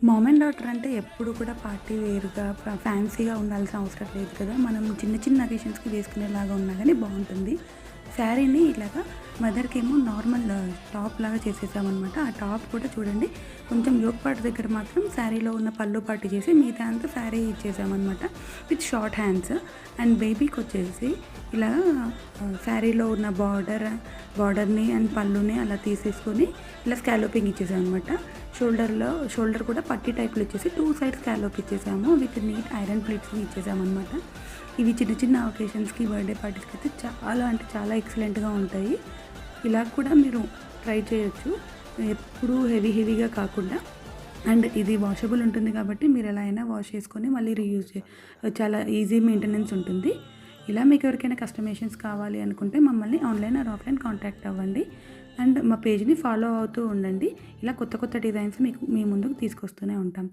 Mom and daughter అంటే ఎప్పుడు కూడా పార్టీ వేర్‌గా ఫ్యాన్సీగా ఉండాల్సిన అవసరం లేదు కదా! మనం చిన్న చిన్న అకేషన్స్‌కి వేసుకునేలాగా ఉన్నా గానీ బావుంటుంది. శారీని ఇలాగా మదర్‌కేమో నార్మల్ టాప్‌లాగా చేసేసామనమాట. ఆ టాప్ కూడా చూడండి కొంచెం యోక్ పార్ట్ దగ్గర మాత్రం శారీలో ఉన్న పళ్ళు పార్ట్ చేసి మిగతా అంతా శారీ ఇచ్చేసామనమాట. With short hands. అండ్ బేబీకొచ్చేసి ఇలా శారీలో ఉన్న బార్డర్‌ని అండ్ పళ్ళుని అలా తీసేసుకొని ఇలా స్కాలోపింగ్ ఇచ్చేసామనమాట. షోల్డర్ కూడా పట్టీ టైప్‌లో ఇచ్చేసి 2 సైడ్స్ స్కాలోప్ ఇచ్చేసాము. విత్ నీట్ ఐరన్ ప్లేట్స్‌ని ఇచ్చేసామనమాట. ఇవి చిన్న చిన్న అకేషన్స్‌కి, బర్త్‌డే పార్టీస్‌కి అయితే చాలా అంటే చాలా ఎక్సలెంట్‌గా ఉంటాయి. ఇలా కూడా మీరు ట్రై చేయొచ్చు. ఎప్పుడూ హెవీగా కాకుండా. అండ్ ఇది వాషబుల్ ఉంటుంది కాబట్టి మీరు ఎలా అయినా వాష్ చేసుకొని మళ్ళీ చాలా ఈజీ మెయింటెనెన్స్ ఉంటుంది. ఇలా మీకు ఎవరికైనా కస్టమైజేషన్స్ కావాలి అనుకుంటే మమ్మల్ని ఆన్‌లైన్ ఆర్ ఆఫ్‌లైన్ కాంటాక్ట్ అవ్వండి. అండ్ మా పేజ్‌ని ఫాలో అవుతూ ఉండండి. ఇలా కొత్త కొత్త డిజైన్స్ మీ ముందుకు తీసుకొస్తూనే ఉంటాం.